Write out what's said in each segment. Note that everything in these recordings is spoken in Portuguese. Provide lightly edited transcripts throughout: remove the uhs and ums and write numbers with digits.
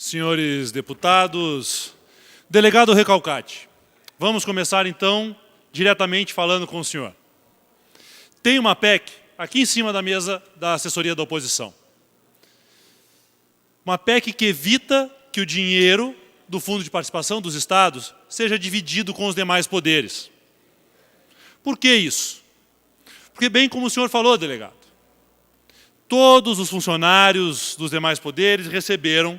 Senhores deputados, delegado Recalcati, vamos começar então diretamente falando com o senhor. Tem uma PEC aqui em cima da mesa da assessoria da oposição. Uma PEC que evita que o dinheiro do Fundo de Participação dos Estados seja dividido com os demais poderes. Por que isso? Porque, bem como o senhor falou, delegado, todos os funcionários dos demais poderes receberam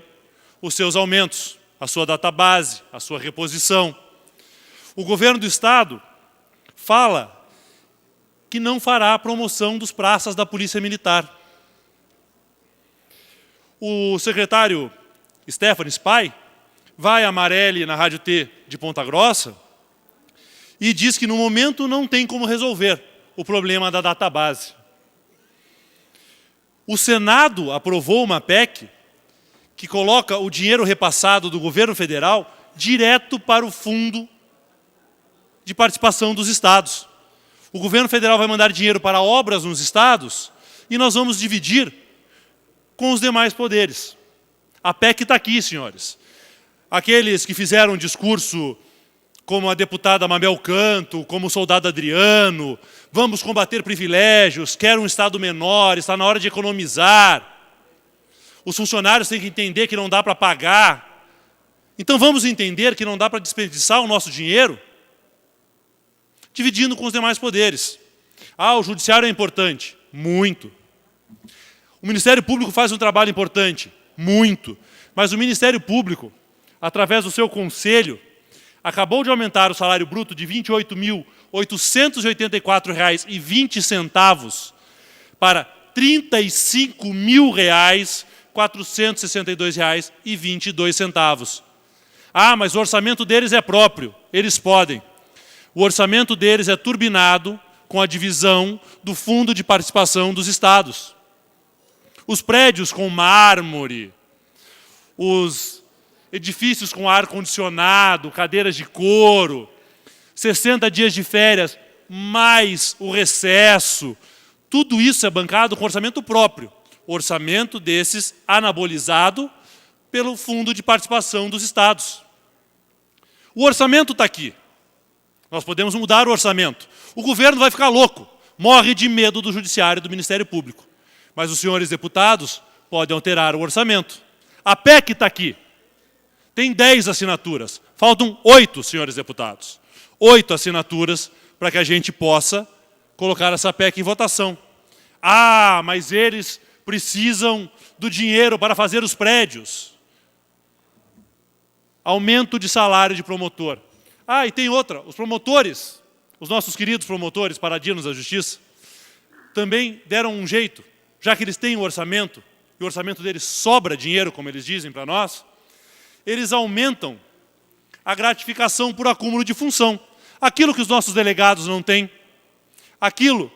os seus aumentos, a sua database, a sua reposição. O governo do Estado fala que não fará a promoção dos praças da Polícia Militar. O secretário Stefan Spy vai a Marelli na Rádio T de Ponta Grossa e diz que no momento não tem como resolver o problema da database. O Senado aprovou uma PEC que coloca o dinheiro repassado do governo federal direto para o Fundo de Participação dos Estados. O governo federal vai mandar dinheiro para obras nos estados e nós vamos dividir com os demais poderes. A PEC está aqui, senhores. Aqueles que fizeram um discurso como a deputada Mabel Canto, como o soldado Adriano, vamos combater privilégios, quero um Estado menor, está na hora de economizar. Os funcionários têm que entender que não dá para pagar. Então vamos entender que não dá para desperdiçar o nosso dinheiro dividindo com os demais poderes. Ah, o judiciário é importante. Muito. O Ministério Público faz um trabalho importante. Muito. Mas o Ministério Público, através do seu conselho, acabou de aumentar o salário bruto de R$ 28.884,20 para R$ 35.462,22. Ah, mas o orçamento deles é próprio. Eles podem. O orçamento deles é turbinado com a divisão do Fundo de Participação dos Estados. Os prédios com mármore, os edifícios com ar-condicionado, cadeiras de couro, 60 dias de férias, mais o recesso, tudo isso é bancado com orçamento próprio. O orçamento desses anabolizado pelo Fundo de Participação dos Estados. O orçamento está aqui. Nós podemos mudar o orçamento. O governo vai ficar louco, morre de medo do judiciário e do Ministério Público. Mas os senhores deputados podem alterar o orçamento. A PEC está aqui. Tem 10 assinaturas. Faltam 8, senhores deputados. 8 assinaturas para que a gente possa colocar essa PEC em votação. Ah, mas eles precisam do dinheiro para fazer os prédios. Aumento de salário de promotor. Ah, e tem outra. Os promotores, os nossos queridos promotores, paradinos da justiça, também deram um jeito, já que eles têm um orçamento, e o orçamento deles sobra dinheiro, como eles dizem para nós, eles aumentam a gratificação por acúmulo de função. Aquilo que os nossos delegados não têm, aquilo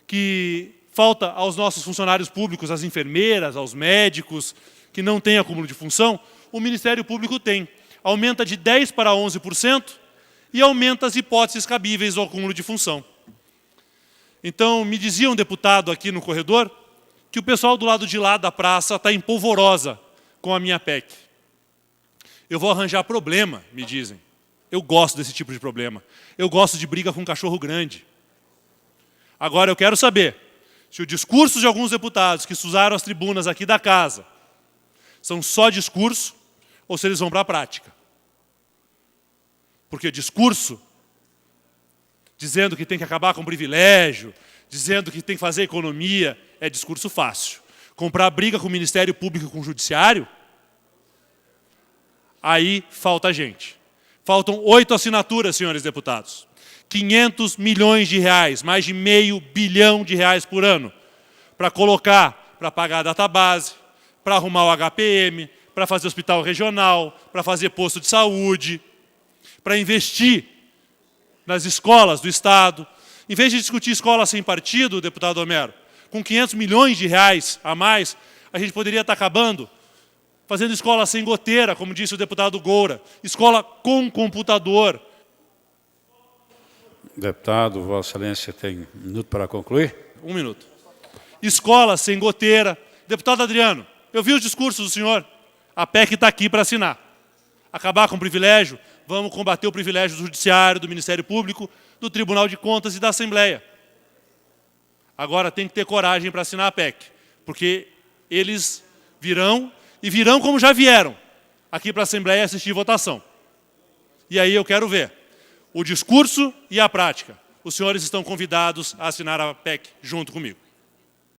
que falta aos nossos funcionários públicos, às enfermeiras, aos médicos, que não têm acúmulo de função, o Ministério Público tem. Aumenta de 10% para 11% e aumenta as hipóteses cabíveis ao acúmulo de função. Então, me dizia um deputado aqui no corredor que o pessoal do lado de lá da praça está em polvorosa com a minha PEC. Eu vou arranjar problema, me dizem. Eu gosto desse tipo de problema. Eu gosto de briga com cachorro grande. Agora, eu quero saber se o discurso de alguns deputados que usaram as tribunas aqui da casa são só discurso ou se eles vão para a prática. Porque discurso, dizendo que tem que acabar com o privilégio, dizendo que tem que fazer economia, é discurso fácil. Comprar briga com o Ministério Público e com o Judiciário, aí falta gente. Faltam 8 assinaturas, senhores deputados. 500 milhões de reais, mais de R$500 bilhão por ano, para colocar, para pagar a database, para arrumar o HPM, para fazer hospital regional, para fazer posto de saúde, para investir nas escolas do Estado. Em vez de discutir escola sem partido, deputado Homero, com 500 milhões de reais a mais, a gente poderia estar acabando fazendo escola sem goteira, como disse o deputado Goura, escola com computador. Deputado, Vossa Excelência tem 1 minuto para concluir? 1 minuto. Escola sem goteira. Deputado Adriano, eu vi os discursos do senhor. A PEC está aqui para assinar. Acabar com o privilégio, vamos combater o privilégio do Judiciário, do Ministério Público, do Tribunal de Contas e da Assembleia. Agora tem que ter coragem para assinar a PEC, porque eles virão, e virão como já vieram, aqui para a Assembleia assistir votação. E aí eu quero ver o discurso e a prática. Os senhores estão convidados a assinar a PEC junto comigo.